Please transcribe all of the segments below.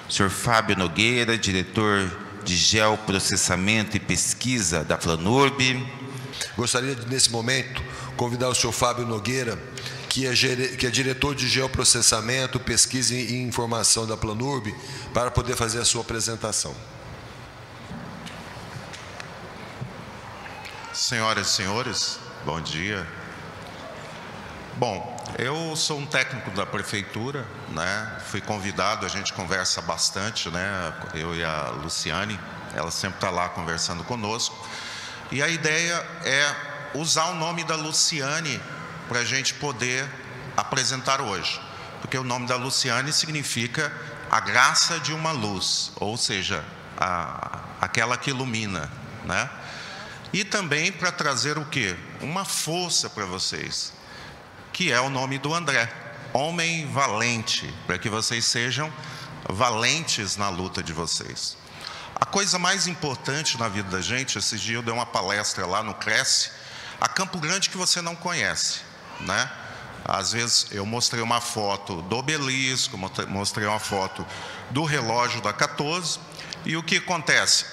Senhor Fábio Nogueira, diretor de Geoprocessamento e Pesquisa da Planurb. Gostaria de, nesse momento, convidar o senhor Fábio Nogueira, que é diretor de Geoprocessamento, Pesquisa e Informação da Planurb, para poder fazer a sua apresentação. Senhoras e senhores, bom dia. Bom, eu sou um técnico da prefeitura, né? Fui convidado, a gente conversa bastante, né? Eu e a Luciane, ela sempre está lá conversando conosco. E a ideia é usar o nome da Luciane para a gente poder apresentar hoje. Porque o nome da Luciane significa a graça de uma luz, ou seja, aquela que ilumina, né? E também para trazer o quê? Uma força para vocês, que é o nome do André, homem valente, para que vocês sejam valentes na luta de vocês. A coisa mais importante na vida da gente, esses dias eu dei uma palestra lá no Cresce, a Campo Grande que você não conhece, né? Às vezes eu mostrei uma foto do obelisco, mostrei uma foto do relógio da 14, e o que acontece?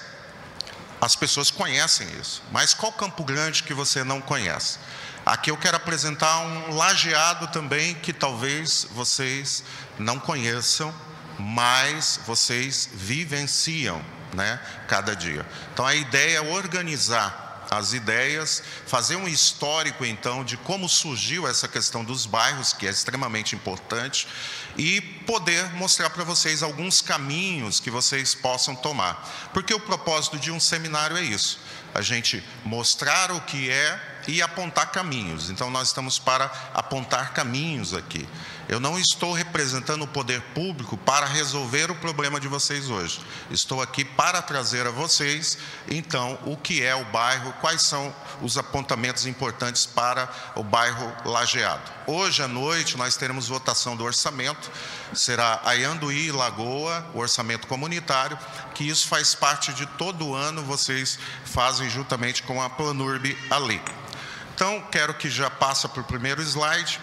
As pessoas conhecem isso, mas qual Campo Grande que você não conhece? Aqui eu quero apresentar um lajeado também que talvez vocês não conheçam, mas vocês vivenciam, né, cada dia. Então a ideia é organizar as ideias, fazer um histórico então de como surgiu essa questão dos bairros, que é extremamente importante, e poder mostrar para vocês alguns caminhos que vocês possam tomar. Porque o propósito de um seminário é isso, a gente mostrar o que é e apontar caminhos. Então nós estamos para apontar caminhos aqui. Eu não estou representando o poder público para resolver o problema de vocês hoje. Estou aqui para trazer a vocês, então, o que é o bairro, quais são os apontamentos importantes para o bairro Lajeado. Hoje à noite nós teremos votação do orçamento, será Aianduí e Lagoa, o orçamento comunitário, que isso faz parte de todo o ano, vocês fazem juntamente com a Planurb ali. Então, quero que já passe para o primeiro slide.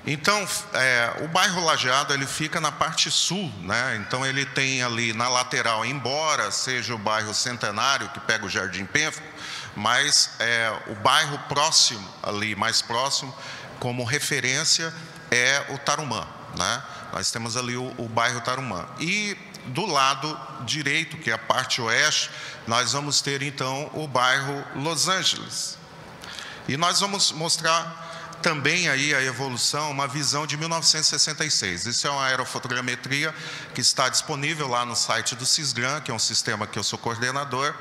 Então, o bairro Lajeado, ele fica na parte sul, né? Então ele tem ali na lateral, embora seja o bairro Centenário, que pega o Jardim Pênfico, mas o bairro próximo, ali mais próximo, como referência, é o Tarumã, né? Nós temos ali o bairro Tarumã. E do lado direito, que é a parte oeste, nós vamos ter então o bairro Los Angeles. E nós vamos mostrar também aí a evolução, uma visão de 1966. Isso é uma aerofotogrametria que está disponível lá no site do Cisgram, que é um sistema que eu sou coordenador,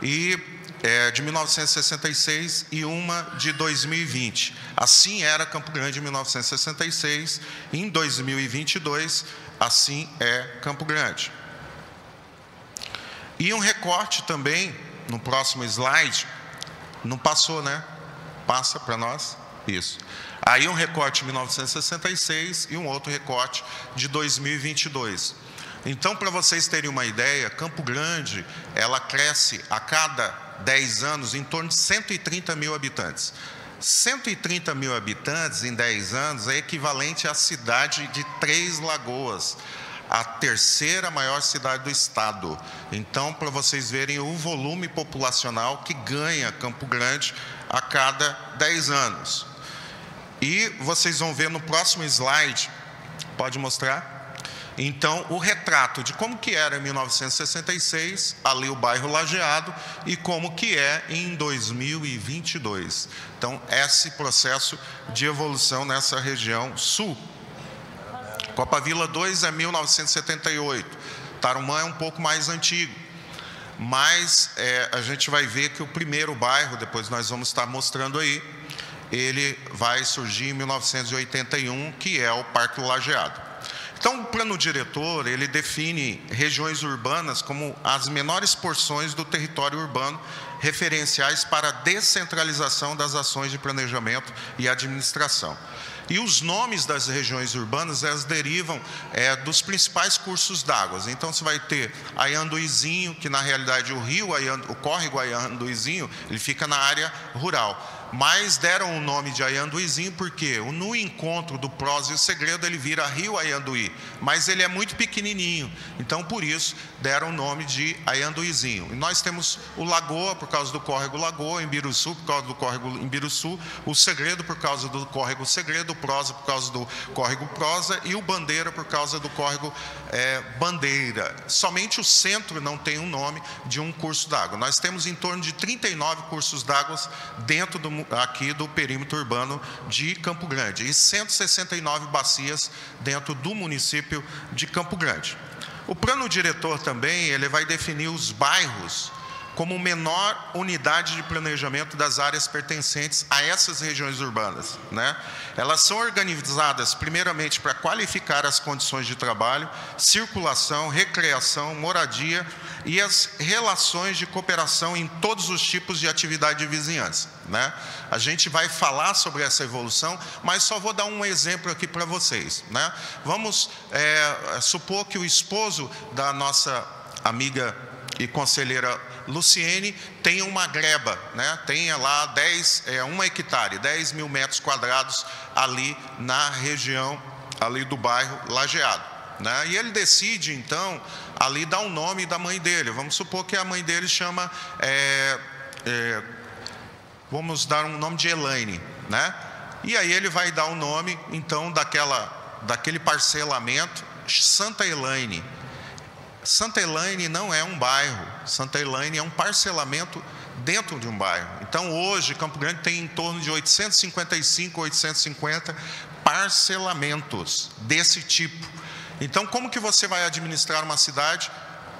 e de 1966 e uma de 2020. Assim era Campo Grande em 1966, em 2022, assim é Campo Grande. E um recorte também, no próximo slide, não passou, né? Passa para nós? Isso. Aí um recorte de 1966 e um outro recorte de 2022. Então, para vocês terem uma ideia, Campo Grande, ela cresce a cada 10 anos em torno de 130 mil habitantes. 130 mil habitantes em 10 anos é equivalente à cidade de Três Lagoas, a terceira maior cidade do estado. Então, para vocês verem o volume populacional que ganha Campo Grande a cada 10 anos. E vocês vão ver no próximo slide, pode mostrar? Então, o retrato de como que era em 1966, ali o bairro Lajeado, e como que é em 2022. Então, esse processo de evolução nessa região sul. Copa Vila 2 é 1978, Tarumã é um pouco mais antigo. Mas a gente vai ver que o primeiro bairro, depois nós vamos estar mostrando aí, ele vai surgir em 1981, que é o Parque Lajeado. Então, o plano diretor, ele define regiões urbanas como as menores porções do território urbano, referenciais para a descentralização das ações de planejamento e administração. E os nomes das regiões urbanas, elas derivam dos principais cursos d'água. Então, você vai ter Ayanduizinho, que na realidade o córrego Ayanduizinho, ele fica na área rural. Mas deram o nome de Ayanduizinho porque no encontro do Prosa e o Segredo ele vira Rio Ayanduí, mas ele é muito pequenininho, então por isso deram o nome de Ayanduizinho. E nós temos o Lagoa por causa do córrego Lagoa, Imbiruçu por causa do córrego Imbiruçu, o Segredo por causa do córrego Segredo, o Prosa por causa do córrego Prosa e o Bandeira por causa do córrego Bandeira. Somente o centro não tem um nome de um curso d'água. Nós temos em torno de 39 cursos d'água dentro aqui do perímetro urbano de Campo Grande e 169 bacias dentro do município de Campo Grande. O plano diretor também, ele vai definir os bairros como menor unidade de planejamento das áreas pertencentes a essas regiões urbanas, né? Elas são organizadas primeiramente para qualificar as condições de trabalho, circulação, recreação, moradia e as relações de cooperação em todos os tipos de atividade de vizinhança, né? A gente vai falar sobre essa evolução, mas só vou dar um exemplo aqui para vocês, né? Vamos supor que o esposo da nossa amiga e conselheira Luciene tenha uma greba, né? Tenha lá 1 hectare, 10 mil metros quadrados ali na região ali do bairro Lajeado, né? E ele decide então ali dar o nome da mãe dele. Vamos supor que a mãe dele chama vamos dar um nome de Elaine, né? E aí ele vai dar o nome então daquele parcelamento Santa Elaine. Santa Elaine não é um bairro, Santa Elaine é um parcelamento dentro de um bairro. Então, hoje, Campo Grande tem em torno de 855, 850 parcelamentos desse tipo. Então, como que você vai administrar uma cidade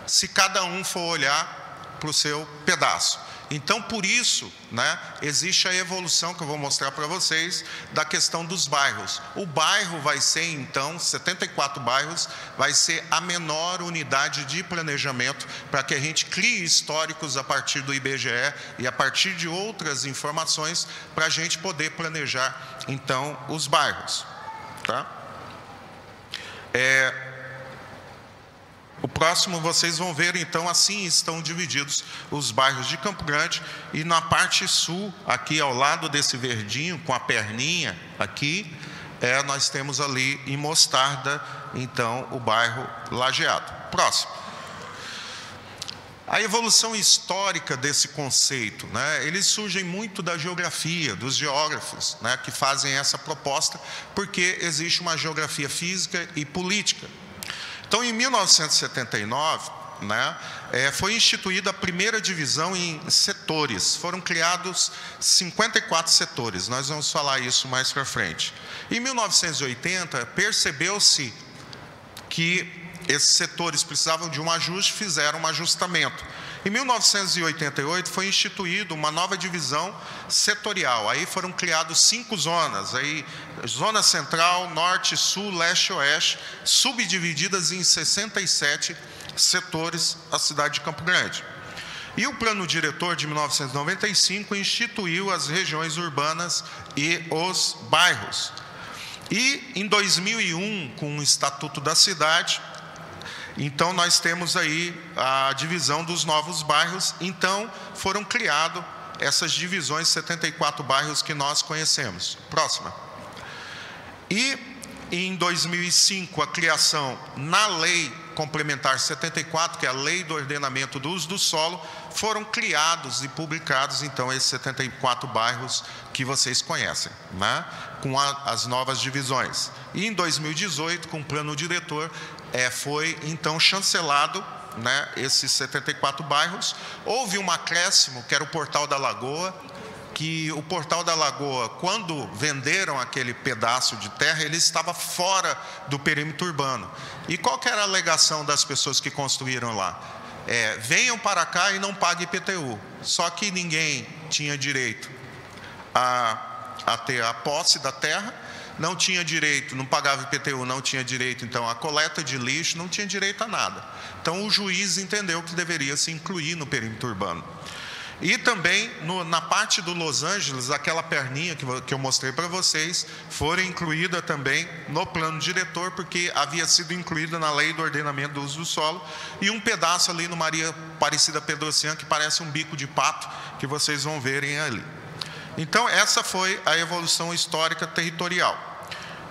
se cada um for olhar para o seu pedaço? Então, por isso, né, existe a evolução que eu vou mostrar para vocês da questão dos bairros. O bairro vai ser, então, 74 bairros, vai ser a menor unidade de planejamento para que a gente crie históricos a partir do IBGE e a partir de outras informações para a gente poder planejar, então, os bairros, tá? O próximo vocês vão ver, então, assim estão divididos os bairros de Campo Grande. E na parte sul, aqui ao lado desse verdinho, com a perninha aqui, nós temos ali em Mostarda, então, o bairro Lajeado. Próximo. A evolução histórica desse conceito, né, eles surgem muito da geografia, dos geógrafos, né, que fazem essa proposta, porque existe uma geografia física e política. Então, em 1979, né, foi instituída a primeira divisão em setores. Foram criados 54 setores. Nós vamos falar isso mais para frente. Em 1980, percebeu-se que esses setores precisavam de um ajuste, fizeram um ajustamento. Em 1988 foi instituída uma nova divisão setorial. Aí foram criadas 5 zonas, aí zona central, norte, sul, leste e oeste, subdivididas em 67 setores a cidade de Campo Grande. E o plano diretor de 1995 instituiu as regiões urbanas e os bairros. E em 2001, com o Estatuto da Cidade, então nós temos aí a divisão dos novos bairros. Então foram criados essas divisões, 74 bairros que nós conhecemos. Próxima. E em 2005, a criação na Lei Complementar 74, que é a Lei do Ordenamento do Uso do Solo, foram criados e publicados, então, esses 74 bairros que vocês conhecem, né? Com as novas divisões. E em 2018, com o plano diretor, foi, então, chancelado, né, esses 74 bairros. Houve um acréscimo, que era o Portal da Lagoa, que o Portal da Lagoa, quando venderam aquele pedaço de terra, ele estava fora do perímetro urbano. E qual que era a alegação das pessoas que construíram lá? Venham para cá e não paguem IPTU. Só que ninguém tinha direito a ter a posse da terra, não tinha direito, não pagava IPTU, não tinha direito, então, a coleta de lixo, não tinha direito a nada. Então, o juiz entendeu que deveria se incluir no perímetro urbano. E também, na parte do Los Angeles, aquela perninha que eu mostrei para vocês, foi incluída também no plano diretor, porque havia sido incluída na lei do ordenamento do uso do solo, e um pedaço ali no Maria Aparecida Pedrocian, que parece um bico de pato, que vocês vão verem ali. Então, essa foi a evolução histórica territorial.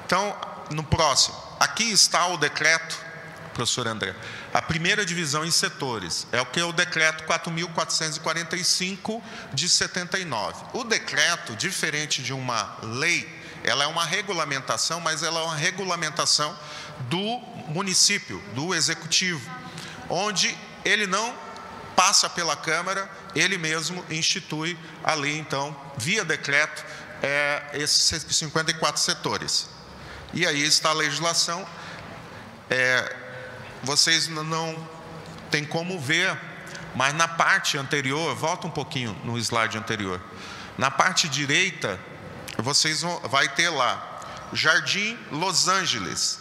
Então, no próximo, aqui está o decreto, professor André, a primeira divisão em setores, é o que é o decreto 4.445 de 79. O decreto, diferente de uma lei, ela é uma regulamentação, mas ela é uma regulamentação do município, do executivo, onde ele não passa pela Câmara, ele mesmo institui a lei, então, via decreto, esses 54 setores. E aí está a legislação. Vocês não tem como ver, mas na parte anterior, volta um pouquinho no slide anterior, na parte direita, vocês vai ter lá, Jardim Los Angeles.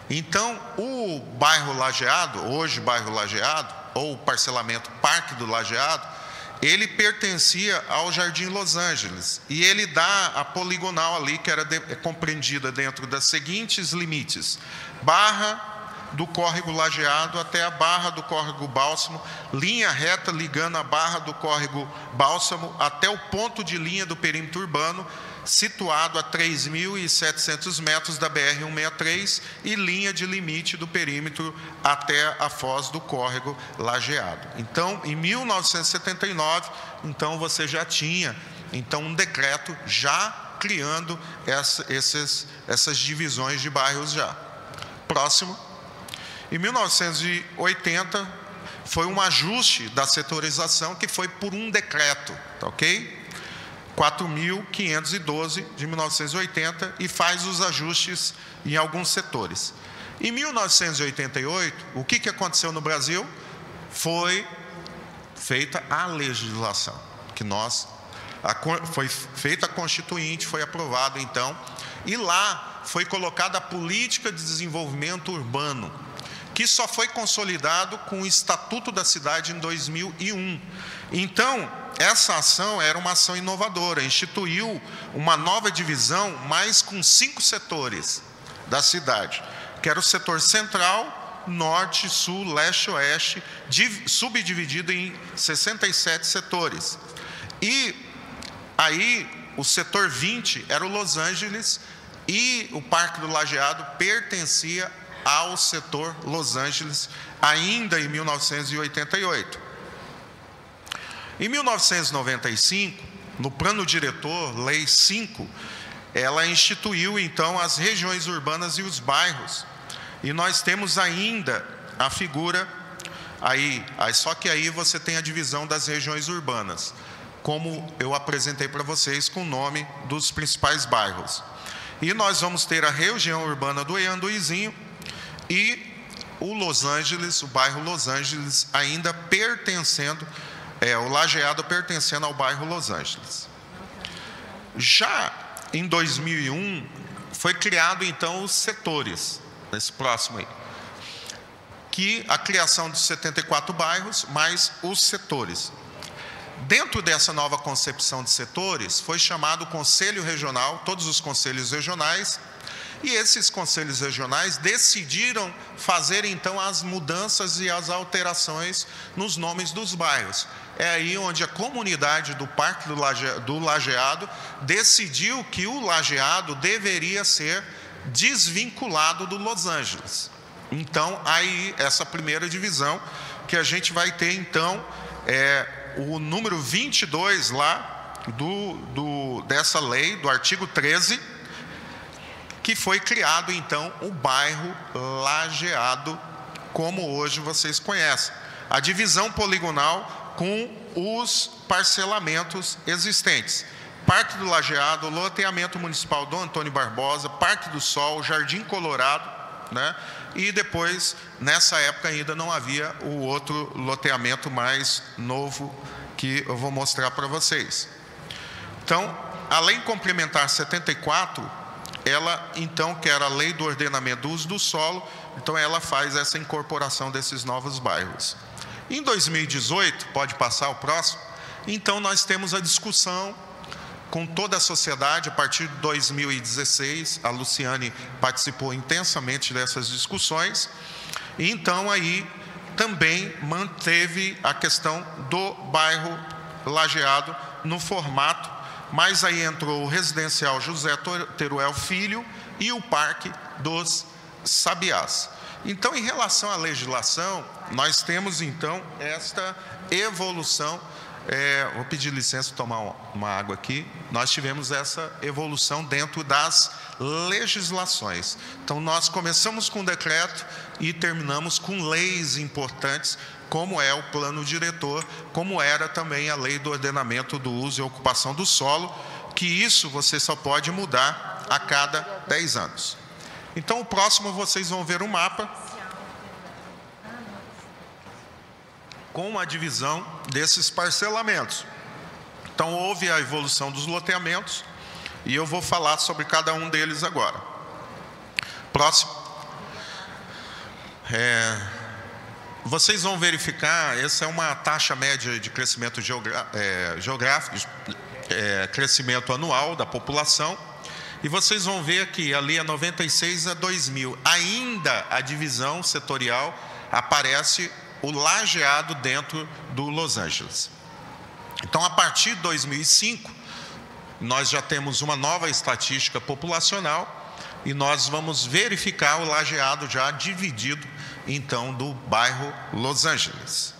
Então, o bairro Lajeado, hoje bairro Lajeado, ou parcelamento Parque do Lajeado, ele pertencia ao Jardim Los Angeles, e ele dá a poligonal ali, que era compreendida dentro das seguintes limites: Barra do córrego Lajeado até a Barra do córrego Bálsamo, linha reta ligando a Barra do córrego Bálsamo até o ponto de linha do perímetro urbano, situado a 3.700 metros da BR-163, e linha de limite do perímetro até a foz do córrego Lajeado. Então, em 1979, então você já tinha um decreto já criando essas divisões de bairros já. Próximo. Em 1980, foi um ajuste da setorização que foi por um decreto, tá ok? 4.512 de 1980, e faz os ajustes em alguns setores. Em 1988, o que aconteceu no Brasil? Foi feita a legislação, foi feita a Constituinte, foi aprovado então, e lá foi colocada a política de desenvolvimento urbano, que só foi consolidado com o Estatuto da Cidade em 2001. Então, essa ação era uma ação inovadora, instituiu uma nova divisão, mas com 5 setores da cidade, que era o setor central, norte, sul, leste, oeste, subdividido em 67 setores. E aí, o setor 20 era o Los Angeles, e o Parque do Lajeado pertencia ao setor Los Angeles, ainda em 1988. Em 1995, no plano diretor, Lei 5, ela instituiu então as regiões urbanas e os bairros. E nós temos ainda a figura só que aí você tem a divisão das regiões urbanas, como eu apresentei para vocês com o nome dos principais bairros. E nós vamos ter a região urbana do Ianduizinho, e o Los Angeles, o bairro Los Angeles, ainda pertencendo, o Lajeado pertencendo ao bairro Los Angeles. Já em 2001, foi criado então os setores, nesse próximo aí, que a criação de 74 bairros, mais os setores. Dentro dessa nova concepção de setores, foi chamado o Conselho Regional, todos os conselhos regionais, e esses conselhos regionais decidiram fazer então as mudanças e as alterações nos nomes dos bairros. É aí onde a comunidade do Parque do Lajeado decidiu que o Lajeado deveria ser desvinculado do Los Angeles. Então, aí essa primeira divisão, que a gente vai ter então o número 22 lá dessa lei, do artigo 13, que foi criado então o bairro Lajeado, como hoje vocês conhecem. A divisão poligonal com os parcelamentos existentes: Parque do Lajeado, loteamento municipal do Antônio Barbosa, Parque do Sol, Jardim Colorado, né? E depois, nessa época ainda não havia o outro loteamento mais novo que eu vou mostrar para vocês. Então, a Lei Complementar 74, ela então, que era a Lei do Ordenamento do Uso do Solo, então ela faz essa incorporação desses novos bairros. Em 2018, pode passar o próximo, Então, nós temos a discussão com toda a sociedade. A partir de 2016, a Luciane participou intensamente dessas discussões. E então, aí, também manteve a questão do bairro Lajeado no formato, mas aí entrou o residencial José Teruel Filho e o Parque dos Sabiás. Então, em relação à legislação, nós temos, então, esta evolução. Vou pedir licença para tomar uma água aqui. Nós tivemos essa evolução dentro das legislações. Então, nós começamos com decreto e terminamos com leis importantes, como é o plano diretor, como era também a lei do ordenamento do uso e ocupação do solo, que isso você só pode mudar a cada 10 anos. Então, o próximo vocês vão ver um mapa com a divisão desses parcelamentos. Então, houve a evolução dos loteamentos e eu vou falar sobre cada um deles agora. Próximo. Vocês vão verificar, essa é uma taxa média de crescimento geográfico, crescimento anual da população, e vocês vão ver que ali é 96 a 2000. Ainda a divisão setorial aparece o Lajeado dentro do Los Angeles. Então, a partir de 2005, nós já temos uma nova estatística populacional e nós vamos verificar o Lajeado já dividido, então, do bairro Los Angeles.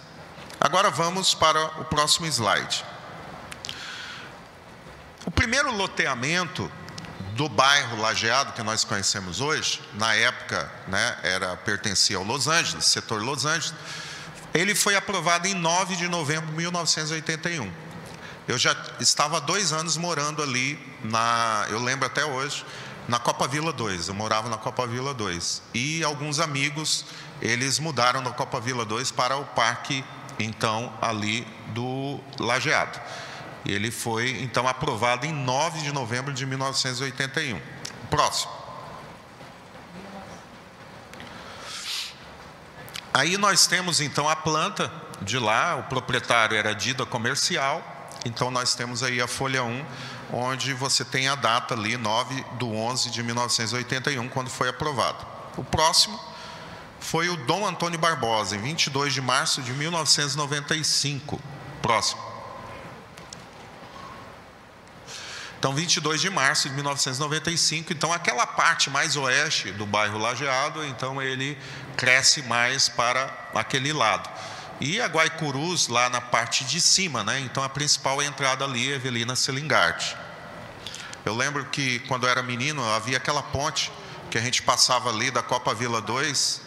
Agora vamos para o próximo slide. O primeiro loteamento do bairro Lajeado, que nós conhecemos hoje, na época, pertencia ao Los Angeles, setor Los Angeles. Ele foi aprovado em 9 de novembro de 1981. Eu já estava há 2 anos morando ali, eu lembro até hoje, na Copa Vila 2. Eu morava na Copa Vila 2. E alguns amigos, eles mudaram da Copa Vila 2 para o parque, então, ali do Lajeado. Ele foi, então, aprovado em 9 de novembro de 1981. Próximo. Aí nós temos, então, a planta de lá. O proprietário era Dida Comercial. Então, nós temos aí a folha 1, onde você tem a data ali, 9/11 de 1981, quando foi aprovado. O próximo foi o Dom Antônio Barbosa, em 22 de março de 1995. Próximo. Então, 22 de março de 1995, então aquela parte mais oeste do bairro Lajeado, então ele cresce mais para aquele lado. E a Guaicurus lá na parte de cima, então a principal entrada ali é Evelina Selingard. Eu lembro que quando eu era menino, havia aquela ponte que a gente passava ali da Copa Vila 2,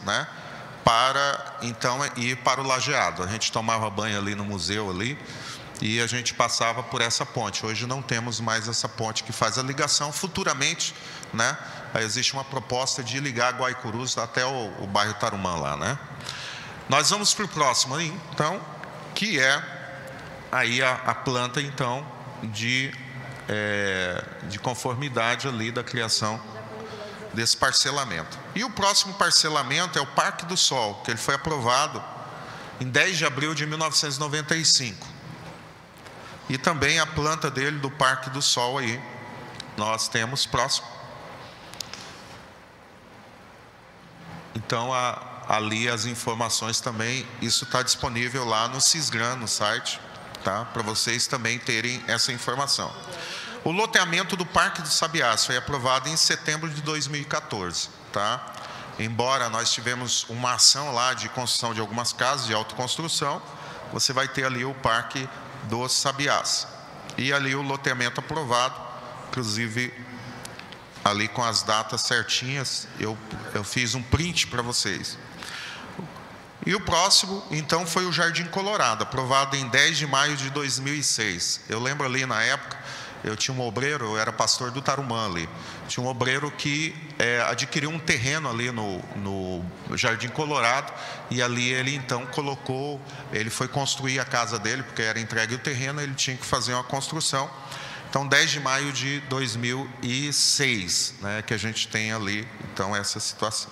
para então ir para o Lajeado. A gente tomava banho ali no museu ali, e a gente passava por essa ponte. Hoje não temos mais essa ponte que faz a ligação. Futuramente, existe uma proposta de ligar Guaicurus até o bairro Tarumã lá, Nós vamos para o próximo, então, que é aí a planta, então, de conformidade ali da criação desse parcelamento. E o próximo parcelamento é o Parque do Sol, que ele foi aprovado em 10 de abril de 1995. E também a planta dele do Parque do Sol aí, nós temos próximo. Então, ali as informações também, isso está disponível lá no Cisgram, no site, para vocês também terem essa informação. O loteamento do Parque dos Sabiás foi aprovado em setembro de 2014, Embora nós tivemos uma ação lá de construção de algumas casas de autoconstrução, você vai ter ali o Parque dos Sabiás. E ali o loteamento aprovado, inclusive ali com as datas certinhas, eu fiz um print para vocês. E o próximo, então, foi o Jardim Colorado, aprovado em 10 de maio de 2006. Eu lembro ali na época, eu tinha um obreiro, eu era pastor do Tarumã ali. Tinha um obreiro que adquiriu um terreno ali no Jardim Colorado, e ali ele então ele foi construir a casa dele, porque era entregue o terreno, ele tinha que fazer uma construção. Então, 10 de maio de 2006, que a gente tem ali, então, essa situação.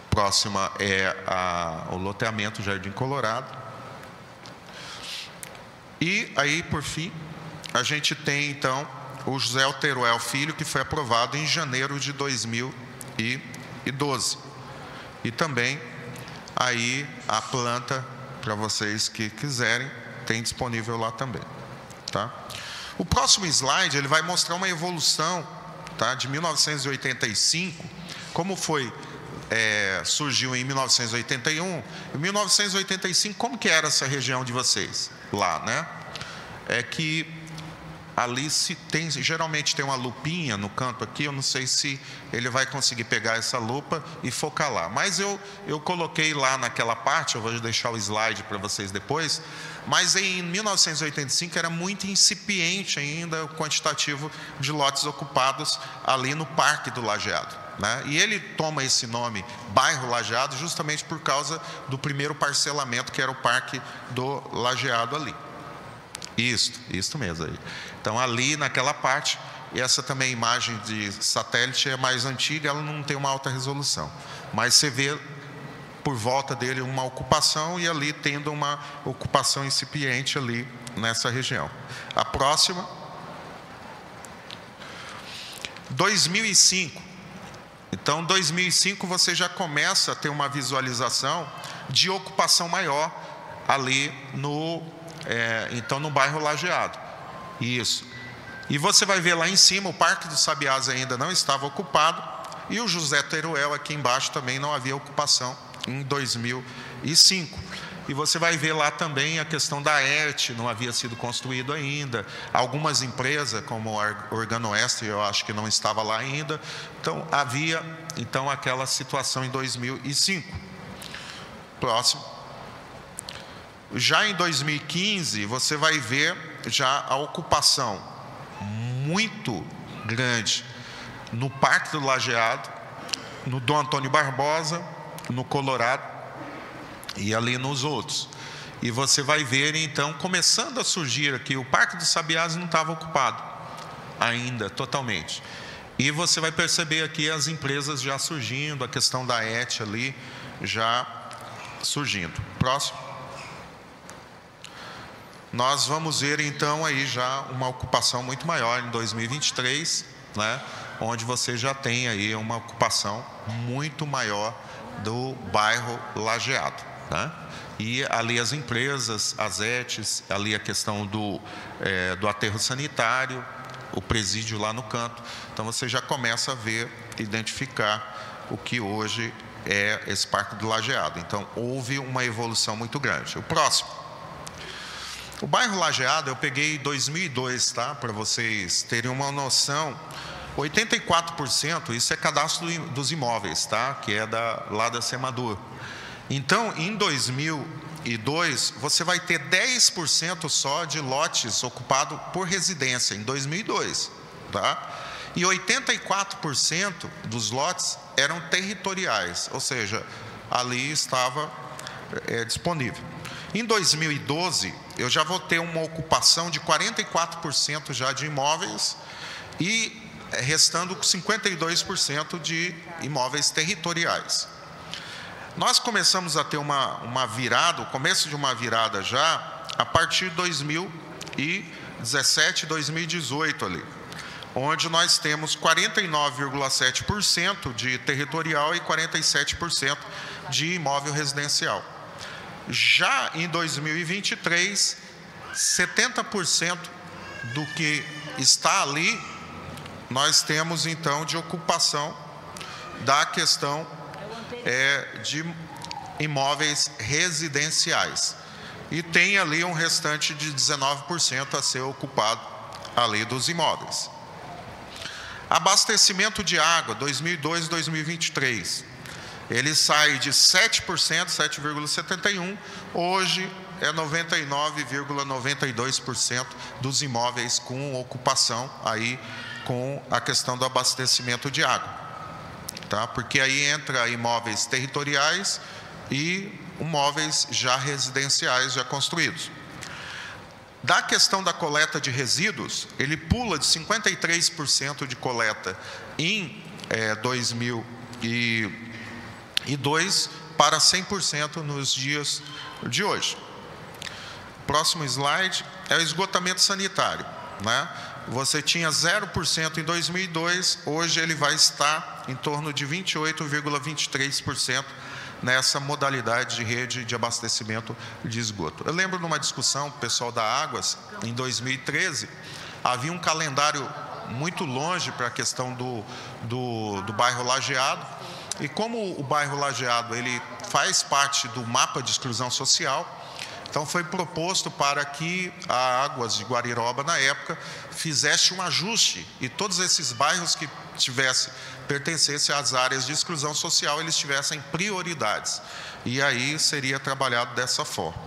Próxima é o loteamento Jardim Colorado. E aí, por fim, a gente tem, então, o José Teruel Filho, que foi aprovado em janeiro de 2012. E também, aí, a planta, para vocês que quiserem, tem disponível lá também. Tá? O próximo slide, ele vai mostrar uma evolução, tá, de 1985, como foi... surgiu em 1981. Em 1985, como que era essa região de vocês lá, né? É que ali geralmente tem uma lupinha no canto aqui. Eu não sei se ele vai conseguir pegar essa lupa e focar lá. Mas eu coloquei lá naquela parte. Eu vou deixar o slide para vocês depois. Mas em 1985 era muito incipiente ainda o quantitativo de lotes ocupados ali no Parque do Lajeado. Né? E ele toma esse nome, Bairro Lajeado, justamente por causa do primeiro parcelamento, que era o Parque do Lajeado ali. Isso mesmo aí. Então, ali naquela parte, e essa também imagem de satélite é mais antiga, ela não tem uma alta resolução. Mas você vê por volta dele uma ocupação e ali tendo uma ocupação incipiente ali nessa região. A próxima. 2005. Então, 2005 você já começa a ter uma visualização de ocupação maior ali no bairro Lajeado. Isso. E você vai ver lá em cima, o Parque dos Sabiás ainda não estava ocupado e o José Teruel aqui embaixo também não havia ocupação em 2005. E você vai ver lá também a questão da ERT, não havia sido construído ainda. Algumas empresas, como a Organoeste, eu acho que não estava lá ainda. Então, havia aquela situação em 2005. Próximo. Já em 2015, você vai ver já a ocupação muito grande no Parque do Lajeado, no Dom Antônio Barbosa, no Colorado, e ali nos outros. E você vai ver, então, começando a surgir aqui, o Parque dos Sabiás não estava ocupado ainda, totalmente. E você vai perceber aqui as empresas já surgindo, a questão da ET ali já surgindo. Próximo. Nós vamos ver, então, aí já uma ocupação muito maior em 2023, né? Onde você já tem aí uma ocupação muito maior do bairro Lajeado. Né? E ali as empresas, as ETs, ali a questão do aterro sanitário, o presídio lá no canto. Então você já começa a ver, identificar o que hoje é esse Parque do Lajeado. Então houve uma evolução muito grande. O próximo. O bairro Lajeado eu peguei 2002, tá? Para vocês terem uma noção. 84%, isso é cadastro dos imóveis, tá? Que é lá da Semadur. Então, em 2002, você vai ter 10% só de lotes ocupados por residência, em 2002. Tá? E 84% dos lotes eram territoriais, ou seja, ali estava disponível. Em 2012, eu já vou ter uma ocupação de 44% já de imóveis e restando 52% de imóveis territoriais. Nós começamos a ter uma virada, o começo de uma virada já, a partir de 2017, 2018 ali, onde nós temos 49,7% de territorial e 47% de imóvel residencial. Já em 2023, 70% do que está ali, nós temos então de ocupação da questão de imóveis residenciais. E tem ali um restante de 19% a ser ocupado ali dos imóveis. Abastecimento de água, 2002 e 2023. Ele sai de 7%, 7,71%, hoje é 99,92% dos imóveis com ocupação aí com a questão do abastecimento de água. Tá? Porque aí entra imóveis territoriais e imóveis já residenciais, já construídos. Da questão da coleta de resíduos, ele pula de 53% de coleta em 2002 para 100% nos dias de hoje. próximo slide, é o esgotamento sanitário, né? Você tinha 0% em 2002, hoje ele vai estar em torno de 28,23% nessa modalidade de rede de abastecimento de esgoto. Eu lembro numa discussão, o pessoal da Águas, em 2013, havia um calendário muito longe para a questão do bairro Lajeado, e como o bairro Lajeado ele faz parte do mapa de exclusão social, então foi proposto para que a Águas de Guariroba, na época, fizesse um ajuste e todos esses bairros que pertencessem às áreas de exclusão social, eles tivessem prioridades. E aí seria trabalhado dessa forma.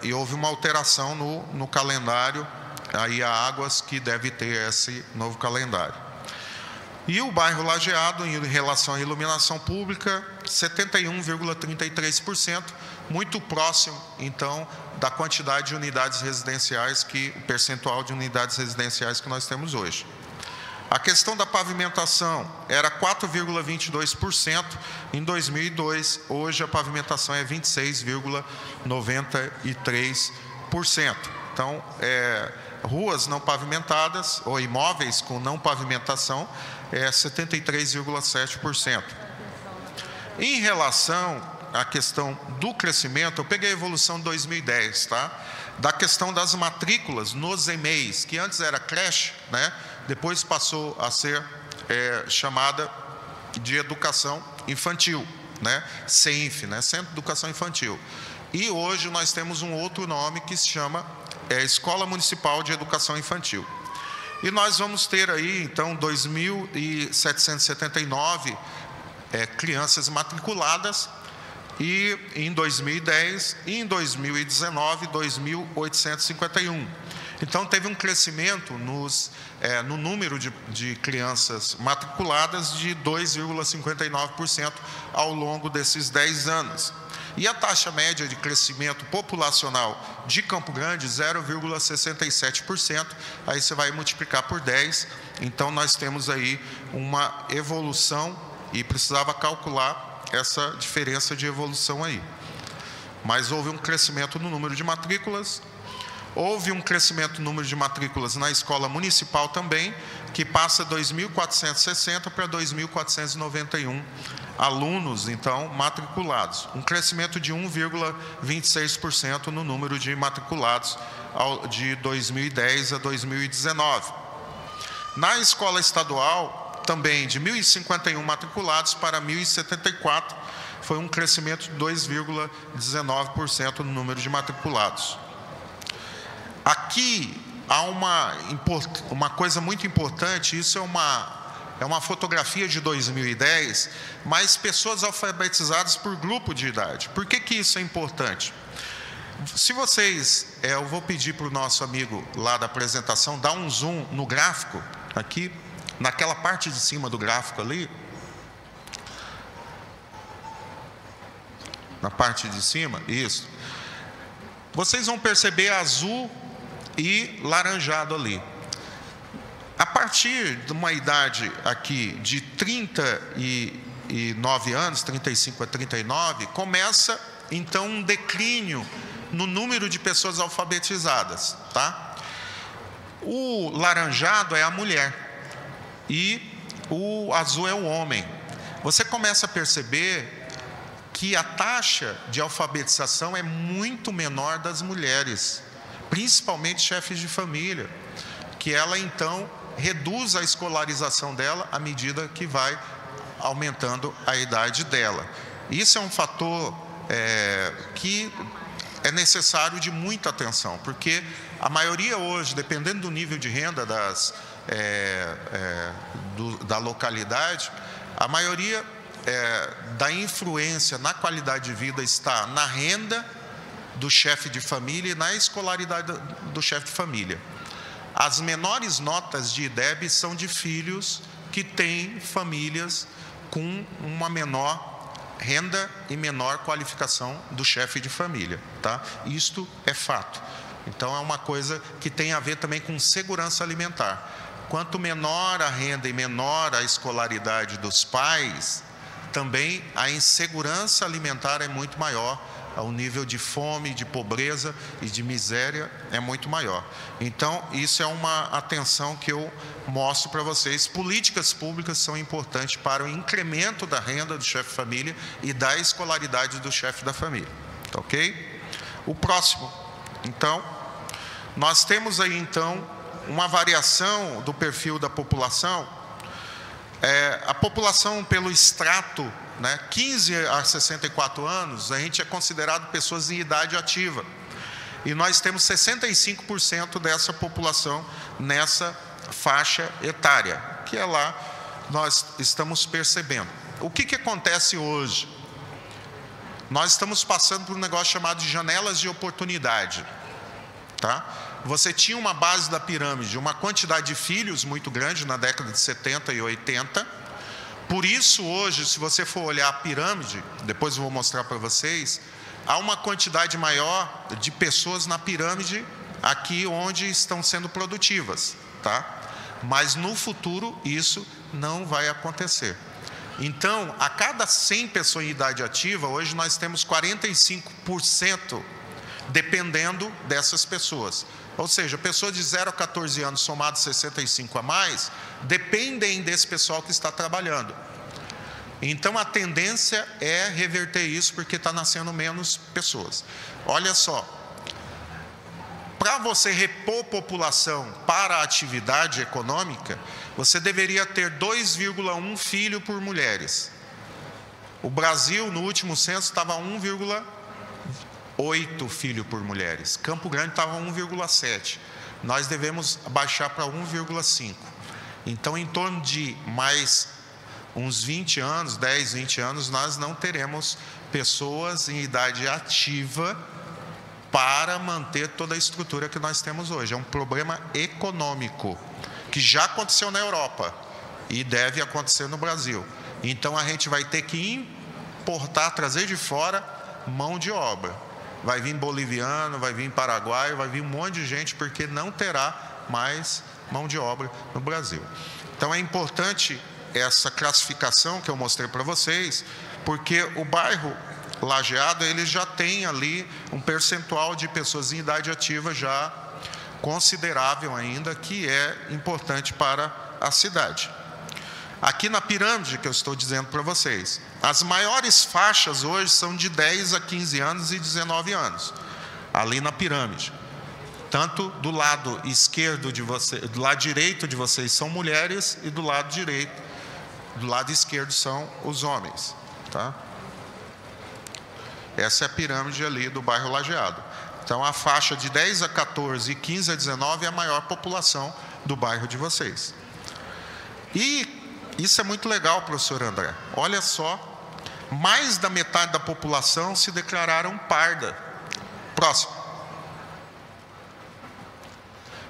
E houve uma alteração no calendário, aí a Águas que deve ter esse novo calendário. E o bairro Lajeado, em relação à iluminação pública, 71,33%, muito próximo, então, da quantidade de unidades residenciais, o percentual de unidades residenciais que nós temos hoje. A questão da pavimentação era 4,22% em 2002, hoje a pavimentação é 26,93%. Então, ruas não pavimentadas, ou imóveis com não pavimentação, é 73,7%. Em relação à questão do crescimento, eu peguei a evolução de 2010, tá? Da questão das matrículas nos EMEIs, que antes era creche, né? Depois passou a ser chamada de educação infantil, né? CEINF, né? Centro de Educação Infantil. E hoje nós temos um outro nome que se chama Escola Municipal de Educação Infantil. E nós vamos ter aí, então, 2.779 crianças matriculadas, e em 2010, e em 2019, 2.851. Então, teve um crescimento no número de crianças matriculadas de 2,59% ao longo desses 10 anos. E a taxa média de crescimento populacional de Campo Grande, 0,67%, aí você vai multiplicar por 10, então nós temos aí uma evolução e precisava calcular essa diferença de evolução aí. Mas houve um crescimento no número de matrículas, houve um crescimento no número de matrículas na escola municipal também, que passa 2.460 para 2.491 alunos, então, matriculados. Um crescimento de 1,26% no número de matriculados de 2010 a 2019. Na escola estadual, também de 1.051 matriculados para 1.074, foi um crescimento de 2,19% no número de matriculados. Aqui há uma coisa muito importante, isso é uma fotografia de 2010, mas pessoas alfabetizadas por grupo de idade. Por que isso é importante? Se vocês, eu vou pedir para o nosso amigo lá da apresentação dar um zoom no gráfico, aqui, naquela parte de cima do gráfico ali, na parte de cima, isso. Vocês vão perceber azul e laranjado ali. A partir de uma idade aqui de 39 anos, 35 a 39, começa então um declínio no número de pessoas alfabetizadas, tá? O laranjado é a mulher e o azul é o homem. Você começa a perceber que a taxa de alfabetização é muito menor das mulheres, principalmente chefes de família, que ela então reduz a escolarização dela à medida que vai aumentando a idade dela. Isso é um fator que é necessário de muita atenção, porque a maioria hoje, dependendo do nível de renda da localidade, a maioria da influência na qualidade de vida está na renda do chefe de família e na escolaridade do chefe de família. As menores notas de IDEB são de filhos que têm famílias com uma menor renda e menor qualificação do chefe de família, tá? Isto é fato. Então, é uma coisa que tem a ver também com segurança alimentar. Quanto menor a renda e menor a escolaridade dos pais, também a insegurança alimentar é muito maior o nível de fome, de pobreza e de miséria é muito maior. Então, isso é uma atenção que eu mostro para vocês. Políticas públicas são importantes para o incremento da renda do chefe de família e da escolaridade do chefe da família. Tá ok? O próximo. Então, nós temos aí, então, uma variação do perfil da população. A população pelo extrato, né, 15 a 64 anos, a gente é considerado pessoas em idade ativa. E nós temos 65% dessa população nessa faixa etária, que é lá nós estamos percebendo. O que acontece hoje? Nós estamos passando por um negócio chamado de janelas de oportunidade. Tá? Você tinha uma base da pirâmide, uma quantidade de filhos muito grande na década de 70 e 80. Por isso, hoje, se você for olhar a pirâmide, depois eu vou mostrar para vocês, há uma quantidade maior de pessoas na pirâmide aqui onde estão sendo produtivas. Tá? Mas no futuro isso não vai acontecer. Então, a cada 100 pessoas em idade ativa, hoje nós temos 45% dependendo dessas pessoas. Ou seja, pessoas de 0 a 14 anos somados 65 a mais, dependem desse pessoal que está trabalhando. Então, a tendência é reverter isso, porque está nascendo menos pessoas. Olha só, para você repor população para a atividade econômica, você deveria ter 2,1 filho por mulheres. O Brasil, no último censo, estava 1,8 filho por mulheres. Campo Grande estava 1,7. Nós devemos baixar para 1,5. Então, em torno de mais uns 20 anos, 10, 20 anos, nós não teremos pessoas em idade ativa para manter toda a estrutura que nós temos hoje. É um problema econômico, que já aconteceu na Europa e deve acontecer no Brasil. Então, a gente vai ter que importar, trazer de fora mão de obra. Vai vir boliviano, vai vir paraguaio, vai vir um monte de gente, porque não terá mais mão de obra no Brasil. Então, é importante essa classificação que eu mostrei para vocês, porque o bairro Lajeado, ele já tem ali um percentual de pessoas em idade ativa já considerável ainda, que é importante para a cidade. Aqui na pirâmide que eu estou dizendo para vocês, as maiores faixas hoje são de 10 a 15 anos e 19 anos, ali na pirâmide. Tanto do lado esquerdo de vocês, do lado direito de vocês são mulheres e do lado esquerdo são os homens, tá? Essa é a pirâmide ali do bairro Lajeado. Então, a faixa de 10 a 14 e 15 a 19 é a maior população do bairro de vocês. E isso é muito legal, professor André. Olha só, mais da metade da população se declararam parda. Próximo.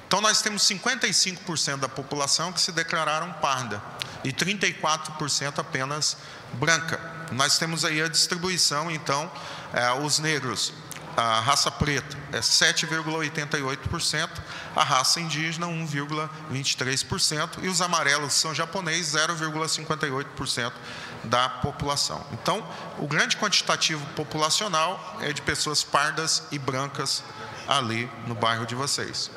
Então, nós temos 55% da população que se declararam parda e 34% apenas branca. Nós temos aí a distribuição, então, os negros, a raça preta é 7,88%, a raça indígena 1,23% e os amarelos são japoneses 0,58% da população. Então, o grande quantitativo populacional é de pessoas pardas e brancas ali no bairro de vocês.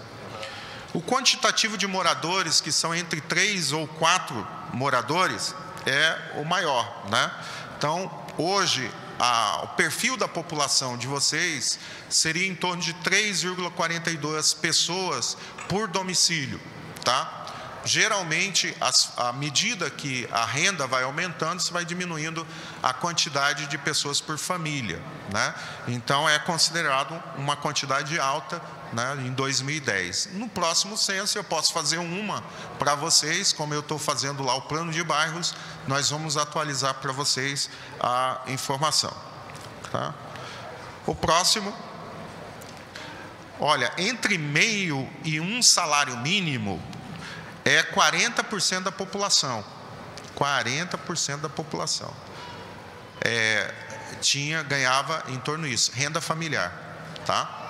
O quantitativo de moradores, que são entre 3 ou 4 moradores, é o maior, né? Então, hoje, o perfil da população de vocês seria em torno de 3,42 pessoas por domicílio, tá? Geralmente, à medida que a renda vai aumentando, você vai diminuindo a quantidade de pessoas por família, né? Então, é considerado uma quantidade alta, né, em 2010. No próximo censo, eu posso fazer uma para vocês, como eu estou fazendo lá o plano de bairros, nós vamos atualizar para vocês a informação. Tá? O próximo, olha, entre meio e um salário mínimo, é 40% da população. 40% da população. Ganhava em torno disso, renda familiar. Tá?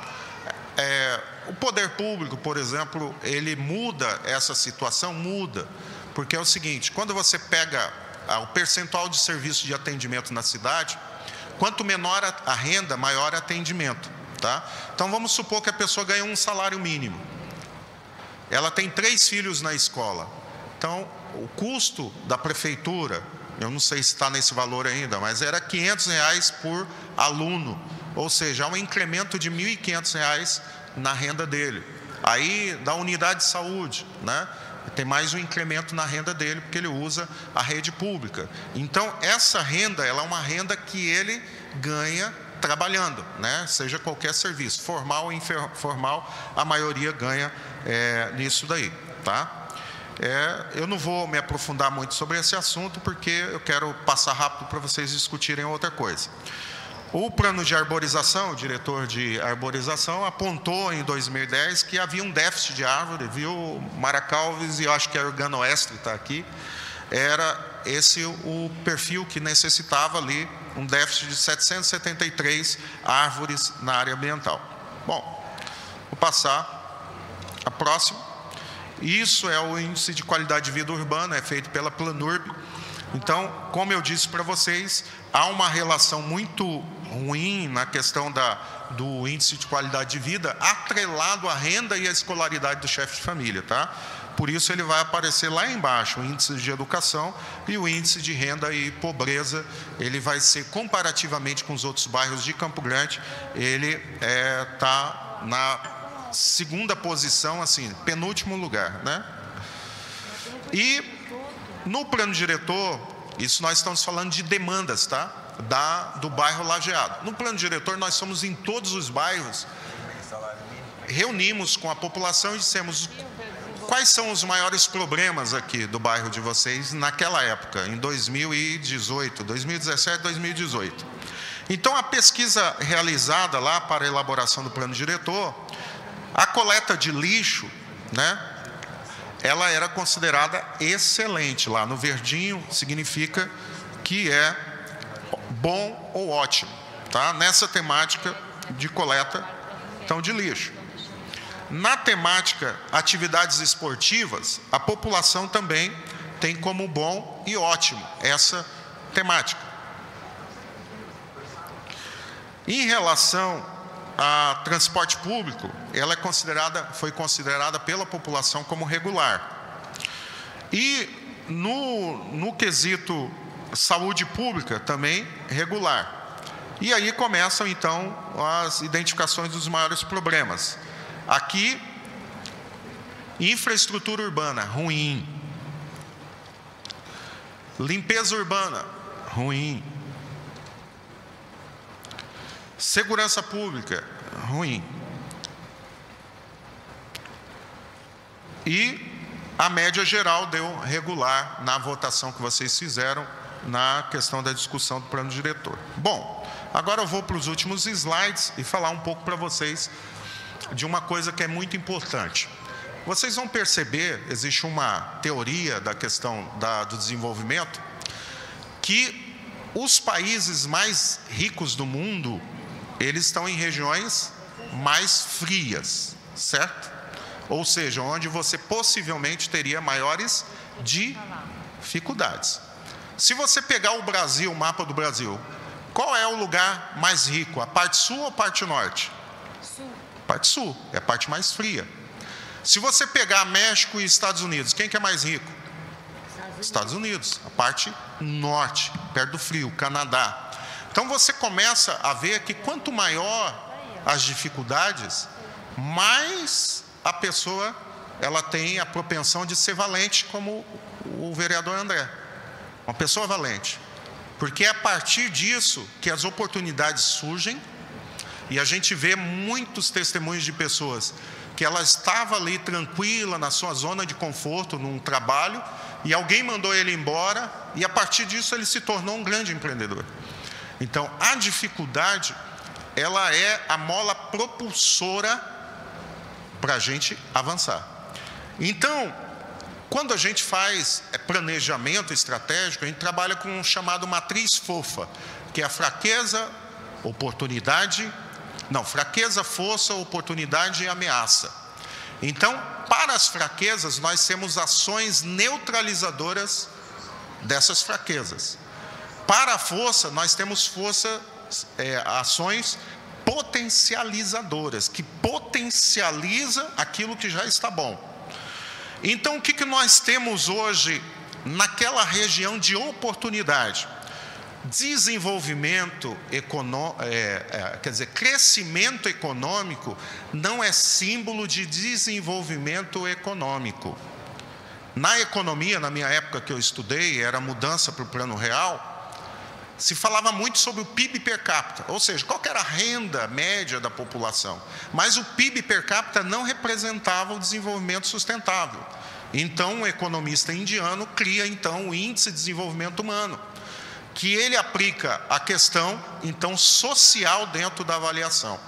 O poder público, por exemplo, ele muda essa situação? Muda. Porque é o seguinte, quando você pega o percentual de serviço de atendimento na cidade, quanto menor a renda, maior o atendimento, tá? Então, vamos supor que a pessoa ganha um salário mínimo. Ela tem 3 filhos na escola. Então, o custo da prefeitura, eu não sei se está nesse valor ainda, mas era R$500 por aluno. Ou seja, há um incremento de R$1.500 na renda dele. Aí, da unidade de saúde, né? Tem mais um incremento na renda dele, porque ele usa a rede pública. Então, essa renda, ela é uma renda que ele ganha trabalhando, né? Seja qualquer serviço, formal ou informal, a maioria ganha nisso daí, tá? Eu não vou me aprofundar muito sobre esse assunto, porque eu quero passar rápido para vocês discutirem outra coisa. O plano de arborização, o diretor de arborização, apontou em 2010 que havia um déficit de árvore, viu? Maracalves, e eu acho que a Organoestre está aqui, era esse o perfil que necessitava ali, um déficit de 773 árvores na área ambiental. Bom, vou passar a próxima. Isso é o índice de qualidade de vida urbana, é feito pela Planurb. Então, como eu disse para vocês, há uma relação muito ruim na questão do índice de qualidade de vida, atrelado à renda e à escolaridade do chefe de família, tá? Por isso ele vai aparecer lá embaixo, o índice de educação e o índice de renda e pobreza, ele vai ser comparativamente com os outros bairros de Campo Grande, ele está na segunda posição, assim, penúltimo lugar, né? E no plano diretor, isso nós estamos falando de demandas, tá? Do bairro Lajeado. No plano diretor, nós somos em todos os bairros, reunimos com a população e dissemos quais são os maiores problemas aqui do bairro de vocês naquela época, em 2018, 2017, 2018. Então, a pesquisa realizada lá para a elaboração do plano diretor, a coleta de lixo, né? Ela era considerada excelente lá. No verdinho significa que é bom ou ótimo, tá? Nessa temática de coleta, então, de lixo. Na temática atividades esportivas, a população também tem como bom e ótimo essa temática. Em relação a transporte público, ela foi considerada pela população como regular. E no quesito saúde pública também regular. E aí começam então as identificações dos maiores problemas. Aqui, infraestrutura urbana, ruim. Limpeza urbana, ruim. Segurança pública, ruim. E a média geral deu regular na votação que vocês fizeram na questão da discussão do plano diretor. Bom, agora eu vou para os últimos slides e falar um pouco para vocês de uma coisa que é muito importante. Vocês vão perceber, existe uma teoria da questão do desenvolvimento, que os países mais ricos do mundo, eles estão em regiões mais frias, certo? Ou seja, onde você possivelmente teria maiores dificuldades. Se você pegar o Brasil, o mapa do Brasil, qual é o lugar mais rico? A parte sul ou a parte norte? Sul. Parte sul, é a parte mais fria. Se você pegar México e Estados Unidos, quem que é mais rico? Estados Unidos, a parte norte, perto do frio, Canadá. Então você começa a ver que quanto maior as dificuldades, mais a pessoa ela tem a propensão de ser valente, como o vereador André. Uma pessoa valente. Porque é a partir disso que as oportunidades surgem, e a gente vê muitos testemunhos de pessoas que ela estava ali tranquila na sua zona de conforto, num trabalho, e alguém mandou ele embora, e a partir disso ele se tornou um grande empreendedor. Então, a dificuldade, ela é a mola propulsora para a gente avançar. Então, quando a gente faz planejamento estratégico, a gente trabalha com um chamado matriz fofa, que é a fraqueza, fraqueza, força, oportunidade e ameaça. Então, para as fraquezas, nós temos ações neutralizadoras dessas fraquezas. Para a força, nós temos força ações potencializadoras, que potencializa aquilo que já está bom. Então, o que nós temos hoje naquela região de oportunidade? Desenvolvimento econômico, crescimento econômico não é símbolo de desenvolvimento econômico. Na economia, na minha época que eu estudei, era mudança para o plano real, se falava muito sobre o PIB per capita, ou seja, qual que era a renda média da população. Mas o PIB per capita não representava o desenvolvimento sustentável. Então, um economista indiano cria, então, o Índice de Desenvolvimento Humano, que ele aplica a questão, então, social dentro da avaliação.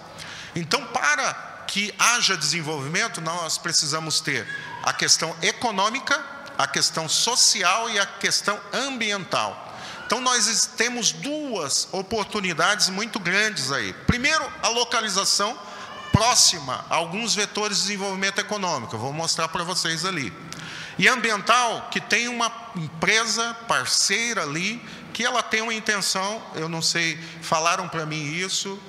Então, para que haja desenvolvimento, nós precisamos ter a questão econômica, a questão social e a questão ambiental. Então, nós temos duas oportunidades muito grandes aí. Primeiro, a localização próxima a alguns vetores de desenvolvimento econômico. Eu vou mostrar para vocês ali. E ambiental, que tem uma empresa parceira ali, que ela tem uma intenção, eu não sei, falaram para mim isso,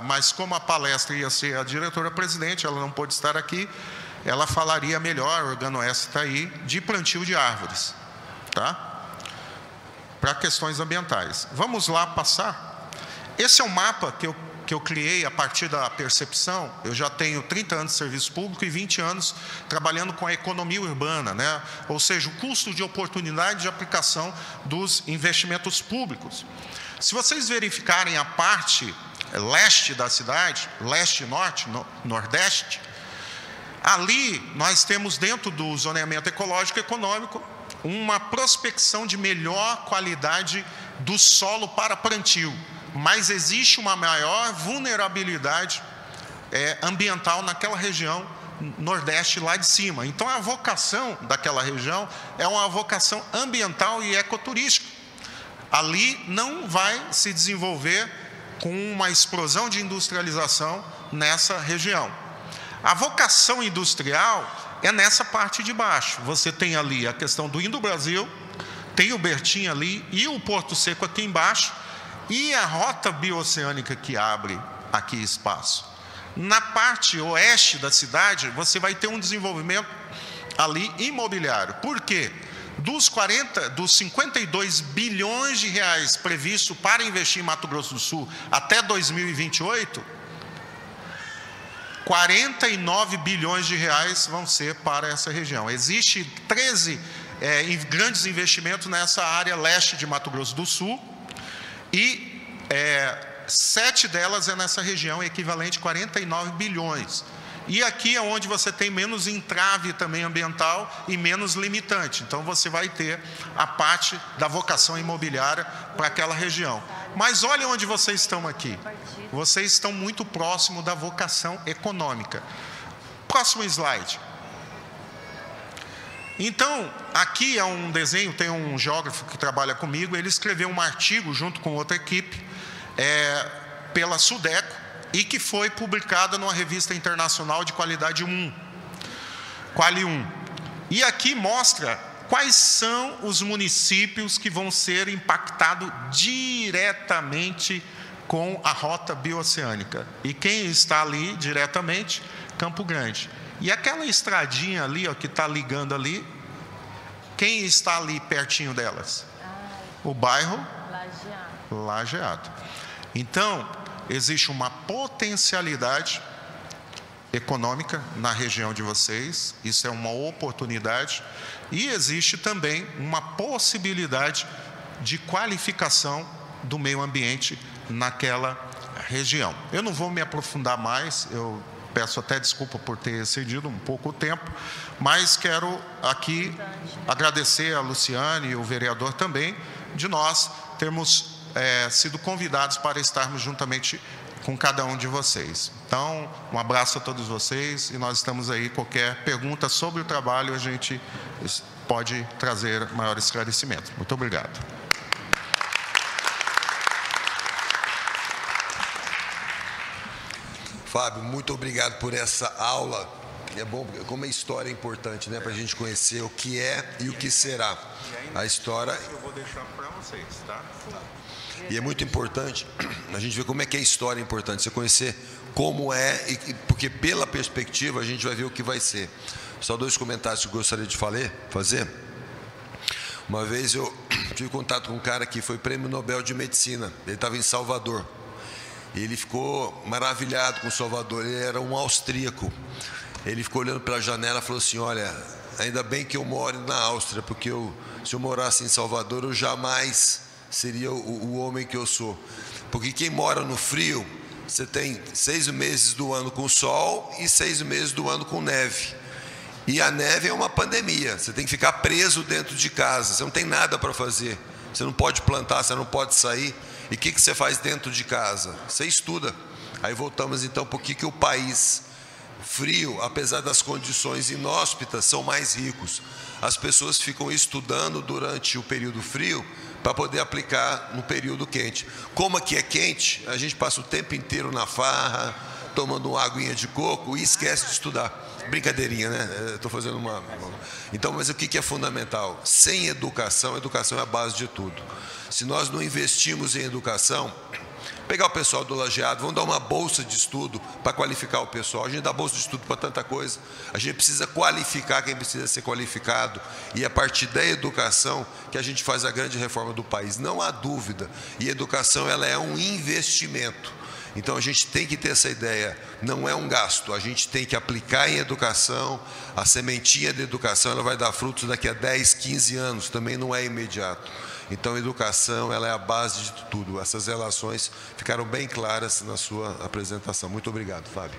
mas como a palestra ia ser a diretora-presidente, ela não pôde estar aqui, ela falaria melhor, o Organoeste está aí, de plantio de árvores, tá? Para questões ambientais. Vamos lá passar. Esse é um mapa que eu criei a partir da percepção. Eu já tenho 30 anos de serviço público e 20 anos trabalhando com a economia urbana, né? Ou seja, o custo de oportunidade de aplicação dos investimentos públicos. Se vocês verificarem a parte leste da cidade, leste e norte, nordeste, ali nós temos dentro do zoneamento ecológico e econômico uma prospecção de melhor qualidade do solo para plantio, mas existe uma maior vulnerabilidade ambiental naquela região nordeste lá de cima. Então, a vocação daquela região é uma vocação ambiental e ecoturística. Ali não vai se desenvolver com uma explosão de industrialização nessa região. A vocação industrial é nessa parte de baixo. Você tem ali a questão do Indo-Brasil, tem o Bertim ali e o Porto Seco aqui embaixo e a rota bioceânica que abre aqui espaço. Na parte oeste da cidade, você vai ter um desenvolvimento ali imobiliário. Por quê? Dos 52 bilhões de reais previsto para investir em Mato Grosso do Sul até 2028, 49 bilhões de reais vão ser para essa região. Existem 13 grandes investimentos nessa área leste de Mato Grosso do Sul e 7 delas é nessa região, equivalente a 49 bilhões. E aqui é onde você tem menos entrave também ambiental e menos limitante. Então, você vai ter a parte da vocação imobiliária para aquela região. Mas olha onde vocês estão aqui. Vocês estão muito próximo da vocação econômica. Próximo slide. Então, aqui é um desenho, tem um geógrafo que trabalha comigo, ele escreveu um artigo junto com outra equipe, pela Sudeco, e que foi publicada numa revista internacional de qualidade 1, Quali 1. E aqui mostra quais são os municípios que vão ser impactados diretamente com a rota bioceânica. E quem está ali diretamente? Campo Grande. E aquela estradinha ali, ó, que está ligando ali, quem está ali pertinho delas? O bairro Lajeado. Então, existe uma potencialidade econômica na região de vocês, isso é uma oportunidade, e existe também uma possibilidade de qualificação do meio ambiente naquela região. Eu não vou me aprofundar mais, eu peço até desculpa por ter excedido um pouco o tempo, mas quero aqui agradecer a Luciane e o vereador também, de nós termos sido convidados para estarmos juntamente com cada um de vocês. Então, um abraço a todos vocês e nós estamos aí. Qualquer pergunta sobre o trabalho, a gente pode trazer maior esclarecimento. Muito obrigado. Fábio, muito obrigado por essa aula. É bom, como a história é importante, né, para a gente conhecer o que é e o que será. A história. Eu vou deixar para vocês, tá? E é muito importante a gente ver como é que a história é importante, você conhecer como é, porque pela perspectiva a gente vai ver o que vai ser. Só 2 comentários que eu gostaria de fazer. Uma vez eu tive contato com um cara que foi prêmio Nobel de Medicina, ele estava em Salvador, e ele ficou maravilhado com Salvador, ele era um austríaco, ele ficou olhando pela janela e falou assim, olha, ainda bem que eu moro na Áustria, porque se eu morasse em Salvador, eu jamais seria o homem que eu sou, porque quem mora no frio, você tem 6 meses do ano com sol e 6 meses do ano com neve. E a neve é uma pandemia, você tem que ficar preso dentro de casa, você não tem nada para fazer, você não pode plantar, você não pode sair. E o que você faz dentro de casa? Você estuda. Aí voltamos então para o que o país frio, apesar das condições inóspitas, são mais ricos. As pessoas ficam estudando durante o período frio para poder aplicar no período quente. Como aqui é quente, a gente passa o tempo inteiro na farra, tomando uma aguinha de coco e esquece de estudar. Brincadeirinha, né? Estou fazendo uma... Então, mas o que é fundamental? Sem educação, educação é a base de tudo. Se nós não investimos em educação, pegar o pessoal do Lajeado, vamos dar uma bolsa de estudo para qualificar o pessoal. A gente dá bolsa de estudo para tanta coisa. A gente precisa qualificar quem precisa ser qualificado. E é a partir da educação que a gente faz a grande reforma do país. Não há dúvida. E a educação, ela é um investimento. Então a gente tem que ter essa ideia, não é um gasto, a gente tem que aplicar em educação, a sementinha da educação ela vai dar frutos daqui a 10, 15 anos, também não é imediato. Então a educação ela é a base de tudo, essas relações ficaram bem claras na sua apresentação. Muito obrigado, Fábio.